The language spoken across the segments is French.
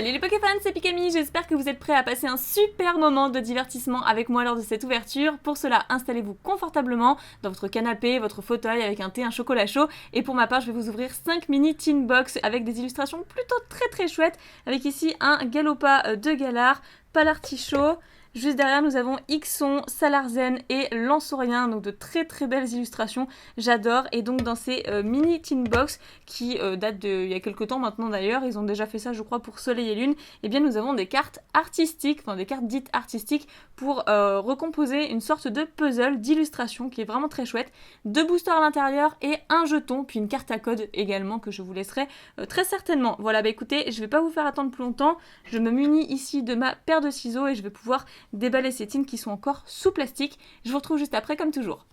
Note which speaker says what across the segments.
Speaker 1: Salut les Pokéfans, c'est Pikami, j'espère que vous êtes prêts à passer un super moment de divertissement avec moi lors de cette ouverture. Pour cela, installez-vous confortablement dans votre canapé, votre fauteuil avec un thé, un chocolat chaud. Et pour ma part, je vais vous ouvrir 5 mini tin box avec des illustrations plutôt très chouettes. Avec ici un Galopa de Galar, Palartichaut. Juste derrière, nous avons Ixon, Salarzen et Lanceorien, donc de très belles illustrations, j'adore. Et donc dans ces mini tin box qui datent d'il y a quelques temps maintenant d'ailleurs, ils ont déjà fait ça je crois pour Soleil et Lune, et bien nous avons des cartes artistiques, enfin des cartes dites artistiques pour recomposer une sorte de puzzle d'illustration qui est vraiment très chouette. 2 boosters à l'intérieur et un jeton, puis une carte à code également que je vous laisserai très certainement. Voilà, bah écoutez, je vais pas vous faire attendre plus longtemps, je me munis ici de ma paire de ciseaux et je vais pouvoir déballer ces tins qui sont encore sous plastique. Je vous retrouve juste après comme toujours.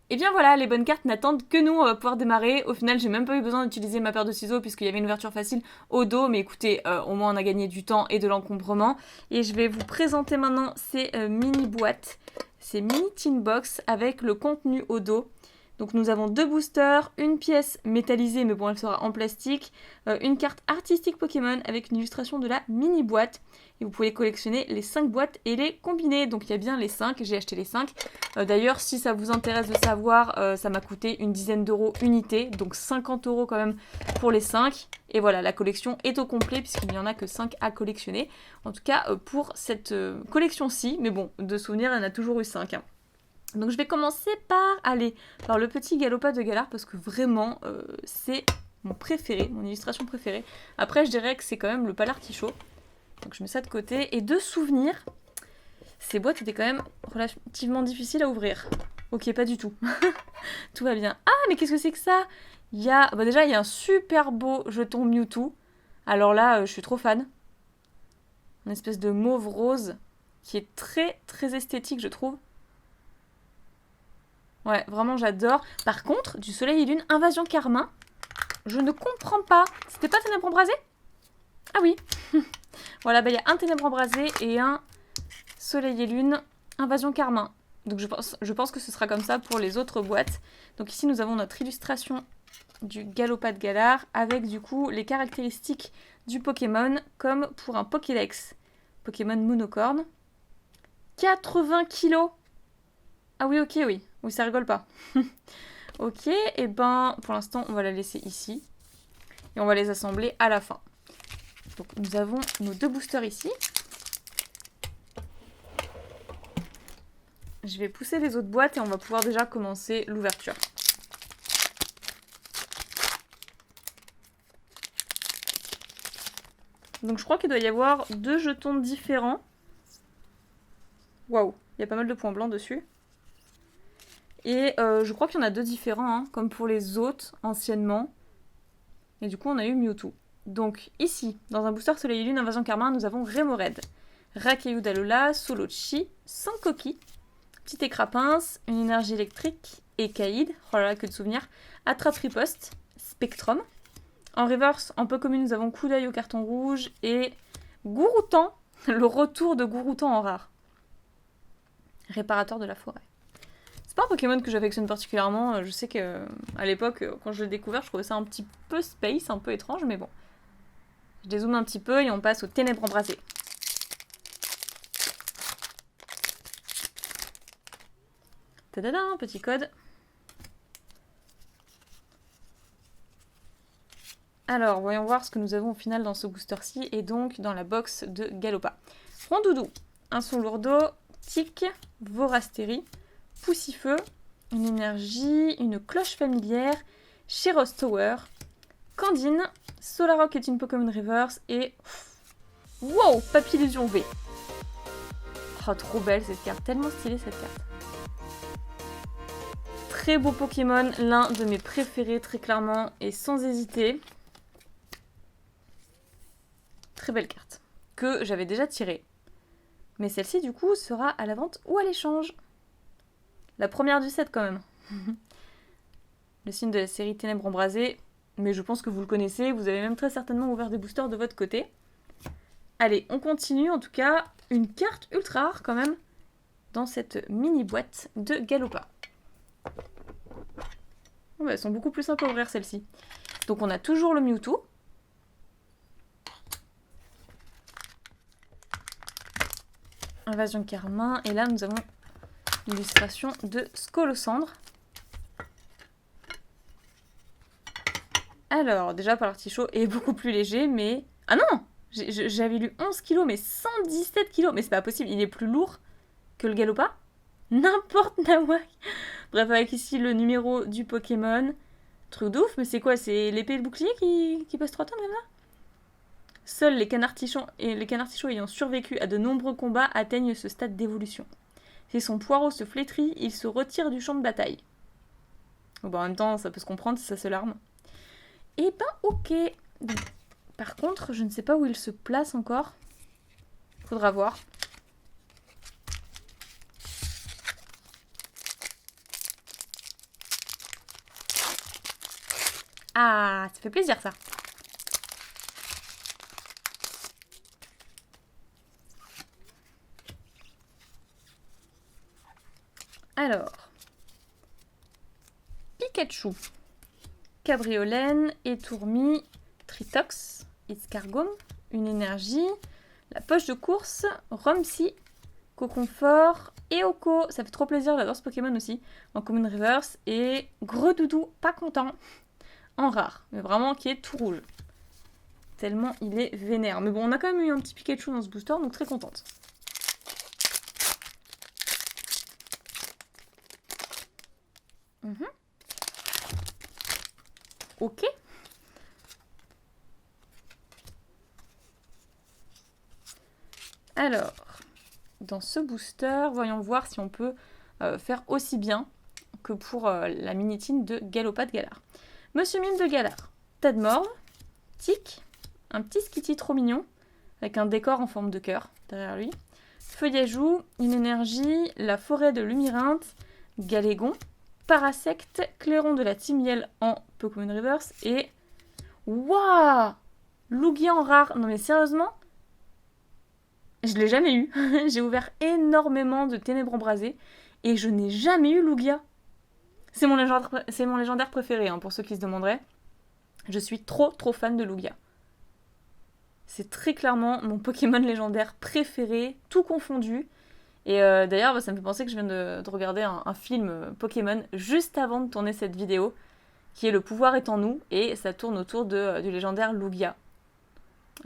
Speaker 1: Et bien voilà, les bonnes cartes n'attendent que nous, on va pouvoir démarrer. Au final, j'ai même pas eu besoin d'utiliser ma paire de ciseaux puisqu'il y avait une ouverture facile au dos, mais écoutez, au moins on a gagné du temps et de l'encombrement. Et je vais vous présenter maintenant ces mini boîtes, ces mini tin box avec le contenu au dos. Donc nous avons 2 boosters, une pièce métallisée, mais bon elle sera en plastique, une carte artistique Pokémon avec une illustration de la mini boîte. Et vous pouvez collectionner les 5 boîtes et les combiner. Donc il y a bien les 5, j'ai acheté les 5. D'ailleurs, si ça vous intéresse de savoir, ça m'a coûté une dizaine d'euros unité, donc 50 € quand même pour les 5. Et voilà, la collection est au complet puisqu'il n'y en a que 5 à collectionner. En tout cas, pour cette collection-ci, mais bon, de souvenirs, il y en a toujours eu 5. Hein. Donc je vais commencer par le petit Galopa de Galar parce que vraiment c'est mon préféré, mon illustration préférée. Après je dirais que c'est quand même le Palartichaut. Donc je mets ça de côté. Et de souvenirs, ces boîtes étaient quand même relativement difficiles à ouvrir. Ok, pas du tout. Tout va bien. Ah, mais qu'est-ce que c'est que ça? Déjà, il y a un super beau jeton Mewtwo. Alors là, je suis trop fan. Une espèce de mauve rose qui est très esthétique, je trouve. Ouais, vraiment j'adore. Par contre, du Soleil et Lune, Invasion Carmin, je ne comprends pas. C'était pas Ténèbres Embrasées? Ah oui. Voilà, il y a un Ténèbres Embrasées et un Soleil et Lune, Invasion Carmin. Donc je pense que ce sera comme ça pour les autres boîtes. Donc ici nous avons notre illustration du Galopa de Galar avec du coup les caractéristiques du Pokémon comme pour un Pokédex. Pokémon Monocorne. 80 kilos. Ah oui, ok, oui. Oui, ça rigole pas. Ok, et ben pour l'instant on va la laisser ici. Et on va les assembler à la fin. Donc nous avons nos 2 boosters ici. Je vais pousser les autres boîtes et on va pouvoir déjà commencer l'ouverture. Donc je crois qu'il doit y avoir 2 jetons différents. Waouh, il y a pas mal de points blancs dessus. Et je crois qu'il y en a 2 différents, hein, comme pour les autres anciennement. Et du coup on a eu Mewtwo. Donc ici, dans un booster Soleil et Lune Invasion Carmin, nous avons Remoraid, Racaillou d'Alola, Solochi, Sankoki, Petit Écrapince, une énergie électrique, Ekaïd, oh là là que de souvenirs, Attrape-Riposte, Spectrum. En reverse, en peu commun, nous avons Coup d'œil au carton rouge et Gouroutan, le retour de Gouroutan en rare. Réparateur de la forêt. C'est pas un Pokémon que j'affectionne particulièrement, je sais que à l'époque, quand je l'ai découvert, je trouvais ça un petit peu space, un peu étrange, mais bon. Je dézoome un petit peu et on passe aux Ténèbres Embrasées. Tadada, petit code. Alors, voyons voir ce que nous avons au final dans ce booster-ci et donc dans la box de Galopa. Rondoudou, un son lourdeau, Tic, Vorastérie, Poussifeu, une énergie, une cloche familière, Sheros Tower, Candine, Solarock est une Pokémon Reverse et... Wow, Papillusion V. Oh, trop belle cette carte, tellement stylée cette carte. Très beau Pokémon, l'un de mes préférés très clairement et sans hésiter. Très belle carte, que j'avais déjà tirée. Mais celle-ci du coup sera à la vente ou à l'échange. La première du set quand même. Le signe de la série Ténèbres Embrasées, mais je pense que vous le connaissez, vous avez même très certainement ouvert des boosters de votre côté. Allez, on continue, en tout cas, une carte ultra rare quand même, dans cette mini boîte de Galopa. Oh, bah, elles sont beaucoup plus simples à ouvrir celles-ci. Donc on a toujours le Mewtwo. Invasion Carmin. Et là, nous avons l'illustration de Scolosandre. Alors, déjà, l'artichaut est beaucoup plus léger, mais... Ah non! J'avais lu 11 kilos, mais 117 kilos. Mais c'est pas possible, il est plus lourd que le Galopa. N'importe Nawak. Bref, avec ici le numéro du Pokémon. Truc de ouf, mais c'est quoi? C'est l'épée et le bouclier qui pèsent 3 tonnes comme ça? Seuls les canards-tichons ayant survécu à de nombreux combats atteignent ce stade d'évolution. Si son poireau se flétrit, il se retire du champ de bataille. Bon, en même temps, ça peut se comprendre si ça se larme. Et ben ok. Donc, par contre, je ne sais pas où il se place encore. Faudra voir. Ah, ça fait plaisir ça. Alors, Pikachu, Cabriolène, Étourmi, Tritox, Escargome, une énergie, la poche de course, Romsey, Coconfort, Eoko, ça fait trop plaisir, j'adore ce Pokémon aussi, en Common Reverse, et Gredoudou, pas content, en rare, mais vraiment qui est tout rouge. Tellement il est vénère. Mais bon, on a quand même eu un petit Pikachu dans ce booster, donc très contente. Ok. Alors, dans ce booster, voyons voir si on peut faire aussi bien que pour la minitine de Galopa de Galar. Monsieur Mime de Galar, Tadmorve, Tic, un petit Skitty trop mignon, avec un décor en forme de cœur derrière lui, Feuillajou, une énergie, la forêt de Lumyrinthe, Galégon, Parasect, Clairon de la Timiel en Pokémon Reverse et... Waouh, Lugia en rare. Non mais sérieusement, je l'ai jamais eu. J'ai ouvert énormément de Ténèbres Embrasées et je n'ai jamais eu Lugia. C'est mon légendaire préféré, hein, pour ceux qui se demanderaient. Je suis trop fan de Lugia. C'est très clairement mon Pokémon légendaire préféré, tout confondu. Et d'ailleurs, ça me fait penser que je viens de regarder un film Pokémon juste avant de tourner cette vidéo, qui est Le pouvoir est en nous, et ça tourne autour du légendaire Lugia.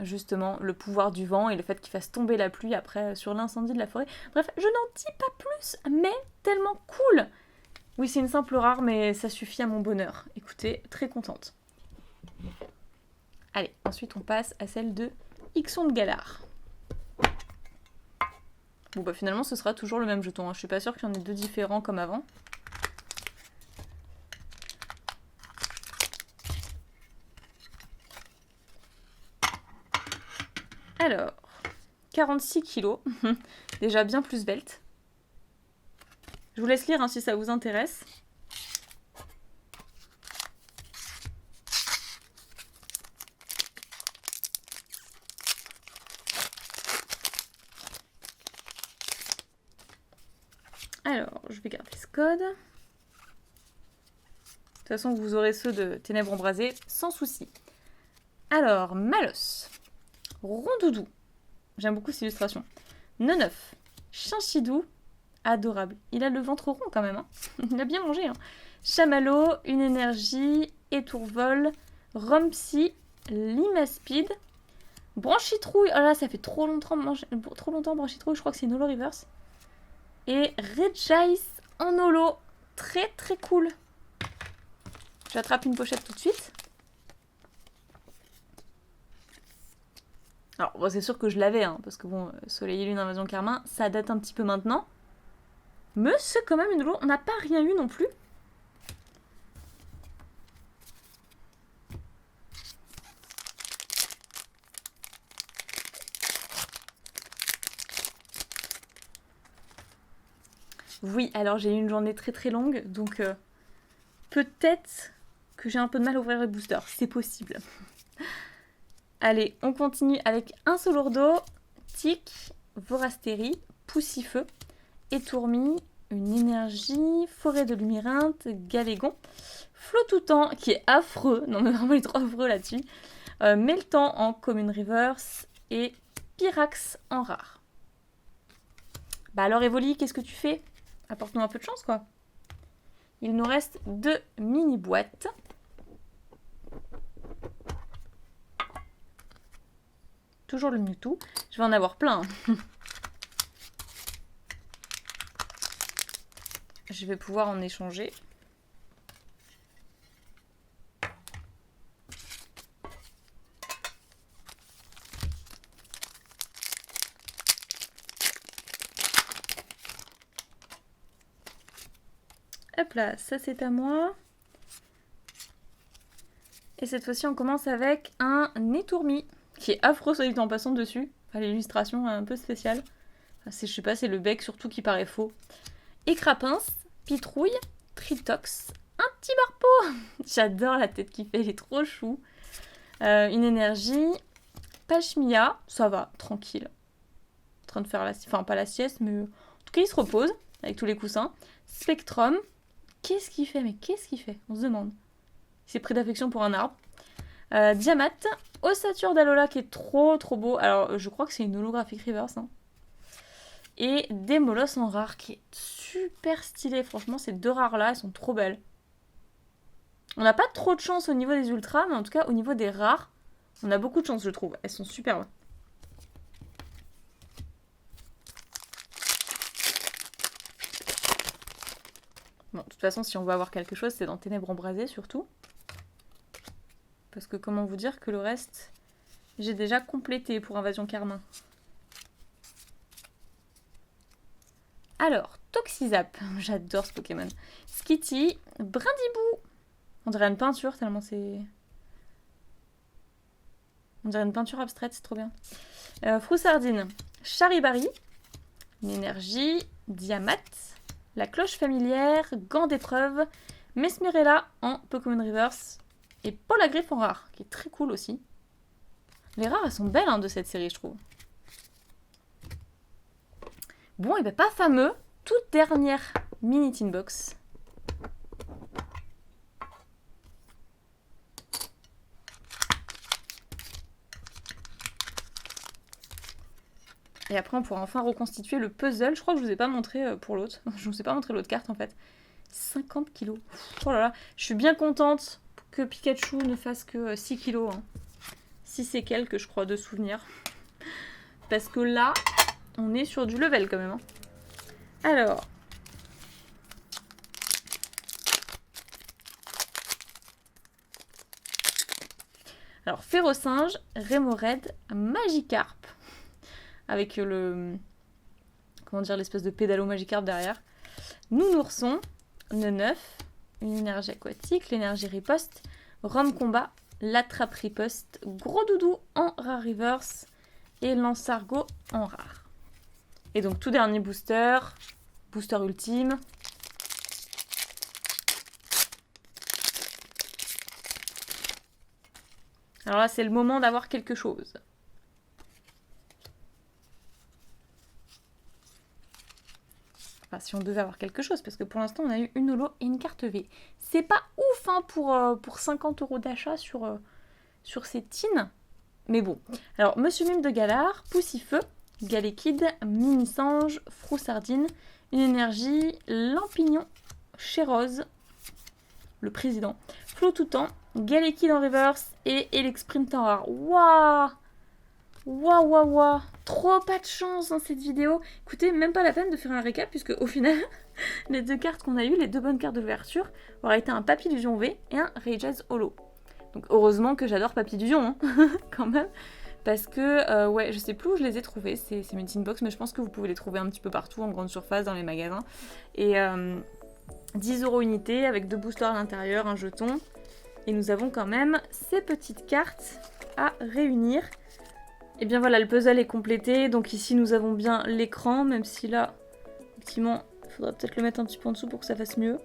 Speaker 1: Justement, le pouvoir du vent et le fait qu'il fasse tomber la pluie après sur l'incendie de la forêt. Bref, je n'en dis pas plus, mais tellement cool! Oui, c'est une simple rare, mais ça suffit à mon bonheur. Écoutez, très contente. Allez, ensuite on passe à celle de Ixon de Galar. Bon bah finalement ce sera toujours le même jeton, hein. Je suis pas sûre qu'il y en ait deux différents comme avant. Alors, 46 kilos, déjà bien plus svelte. Je vous laisse lire, hein, si ça vous intéresse. Alors, je vais garder ce code. De toute façon, vous aurez ceux de Ténèbres Embrasées sans souci. Alors, Malos, Rondoudou, j'aime beaucoup cette illustration. Neneuf, Chinchidou, adorable. Il a le ventre rond quand même, hein. Il a bien mangé, hein. Chamallow, une énergie, Étourvol, Romsey, Limaspide, Branchitrouille. Oh là, ça fait trop longtemps Branchitrouille, je crois que c'est une holo reverse. Et Regice en holo. Très cool. J'attrape une pochette tout de suite. Alors, bon, c'est sûr que je l'avais, hein, parce que bon, Soleil et Lune, Invasion Carmin, ça date un petit peu maintenant. Mais c'est quand même une holo. On n'a pas rien eu non plus. Oui, alors j'ai eu une journée très longue, donc peut-être que j'ai un peu de mal à ouvrir les boosters. C'est possible. Allez, on continue avec un Solourdo, Tic, Vorastéry, Poussifeu, Étourmi, une énergie, Forêt de Lumyrinthe, Galégon, Flotoutan, qui est affreux, non mais vraiment il est trop affreux là-dessus, Meltan en Common Reverse et Pyrax en rare. Bah alors Evoli, qu'est-ce que tu fais? Apporte-nous un peu de chance, quoi. Il nous reste 2 mini-boîtes. Toujours le Mewtwo. Je vais en avoir plein. Je vais pouvoir en échanger. Hop là, ça c'est à moi. Et cette fois-ci, on commence avec un Netourmi, qui est affreux, soit dit en passant dessus. Enfin, l'illustration est un peu spéciale. Enfin, je sais pas, c'est le bec surtout qui paraît faux. Écrapince, Pitrouille, Tritox, un petit Barpeau. J'adore la tête qu'il fait, il est trop chou. Une énergie, Pachmia, ça va, tranquille. En train de faire la... Enfin, pas la sieste, mais... En tout cas, il se repose, avec tous les coussins. Spectrum. Qu'est-ce qu'il fait? Mais qu'est-ce qu'il fait? On se demande. Il s'est pris d'affection pour un arbre. Diamat. Ossature d'Alola qui est trop beau. Alors, je crois que c'est une holographique reverse. Hein. Et des molosses en rare qui est super stylé. Franchement, ces 2 rares-là, elles sont trop belles. On n'a pas trop de chance au niveau des ultras, mais en tout cas, au niveau des rares, on a beaucoup de chance, je trouve. Elles sont superbes. Bon, de toute façon, si on veut avoir quelque chose, c'est dans Ténèbres embrasées, surtout. Parce que comment vous dire que le reste, j'ai déjà complété pour Invasion Carmin. Alors, Toxizap, j'adore ce Pokémon. Skitty, Brindibou. On dirait une peinture tellement c'est... On dirait une peinture abstraite, c'est trop bien. Froussardine, Charibari, une énergie, Diamat, la cloche familière, gant d'épreuve, Mesmerella en Pokémon Reverse et Polagriff en rare, qui est très cool aussi. Les rares, elles sont belles hein, de cette série, je trouve. Bon, et bien pas fameux, toute dernière mini tin box. Et après, on pourra enfin reconstituer le puzzle. Je crois que je vous ai pas montré pour l'autre. Je vous ai pas montré l'autre carte en fait. 50 kilos. Oh là là, je suis bien contente que Pikachu ne fasse que 6 kilos. Hein. 6 et quelques, je crois, de souvenirs. Parce que là, on est sur du level quand même. Hein. Alors. Alors, Férocinge, Rémoraid, Magikarp. Avec le... Comment dire, l'espèce de pédalo Magikarp derrière. Nounourson, Neneuf, une énergie aquatique, l'énergie riposte, Rome combat, l'attrape riposte, Gros Doudou en rare reverse et Lansargot en rare. Et donc tout dernier booster, booster ultime. Alors là, c'est le moment d'avoir quelque chose. Enfin, si on devait avoir quelque chose, parce que pour l'instant, on a eu une holo et une carte V. C'est pas ouf hein, pour 50 € d'achat sur ces tines. Mais bon. Alors, Monsieur Mime de Galar, Poussifeu, Galékid, Mini-Sange, Froussardine, une énergie, Lampignon, Chérose, le président, Floutoutan, Galékid en reverse et Elexprint en rare. Waouh! Waouh, waouh, waouh! Trop pas de chance dans cette vidéo. Écoutez, même pas la peine de faire un récap, puisque au final, les 2 cartes qu'on a eues, les 2 bonnes cartes d'ouverture, auraient été un Papillusion V et un Rage's Holo. Donc heureusement que j'adore Papillusion, hein, quand même. Parce que, ouais, je sais plus où je les ai trouvés, ces Medicine Box, mais je pense que vous pouvez les trouver un petit peu partout, en grande surface, dans les magasins. Et 10 € unité, avec 2 boosters à l'intérieur, un jeton. Et nous avons quand même ces petites cartes à réunir. Et bien voilà, le puzzle est complété. Donc ici, nous avons bien l'écran, même si là, effectivement, il faudra peut-être le mettre un petit peu en dessous pour que ça fasse mieux.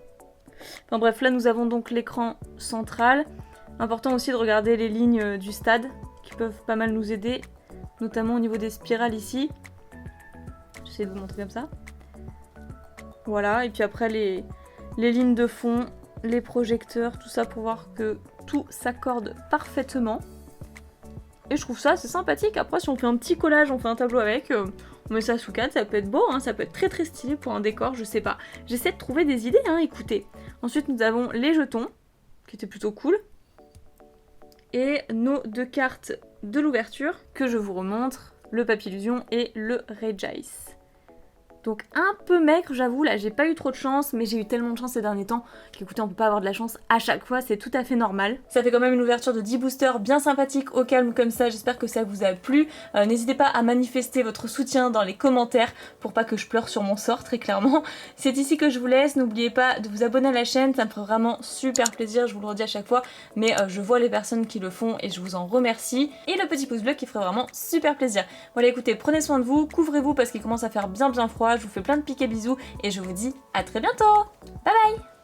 Speaker 1: Enfin bref, là, nous avons donc l'écran central. Important aussi de regarder les lignes du stade, qui peuvent pas mal nous aider, notamment au niveau des spirales ici. J'essaie de vous montrer comme ça. Voilà, et puis après, les lignes de fond, les projecteurs, tout ça pour voir que tout s'accorde parfaitement. Et je trouve ça assez sympathique. Après, si on fait un petit collage, on fait un tableau avec, on met ça sous cadre, ça peut être beau, hein, ça peut être très très stylé pour un décor, je sais pas. J'essaie de trouver des idées, hein, écoutez. Ensuite, nous avons les jetons, qui étaient plutôt cool. Et nos 2 cartes de l'ouverture, que je vous remontre, le Papillusion et le Regice. Donc un peu maigre, j'avoue, là j'ai pas eu trop de chance, mais j'ai eu tellement de chance ces derniers temps qu'écoutez, on peut pas avoir de la chance à chaque fois, c'est tout à fait normal. Ça fait quand même une ouverture de 10 boosters bien sympathique, au calme comme ça, j'espère que ça vous a plu. N'hésitez pas à manifester votre soutien dans les commentaires pour pas que je pleure sur mon sort, très clairement. C'est ici que je vous laisse, n'oubliez pas de vous abonner à la chaîne, ça me ferait vraiment super plaisir, je vous le redis à chaque fois, mais je vois les personnes qui le font et je vous en remercie. Et le petit pouce bleu qui ferait vraiment super plaisir. Voilà, écoutez, prenez soin de vous, couvrez-vous parce qu'il commence à faire bien froid. Je vous fais plein de piques et bisous et je vous dis à très bientôt. Bye bye.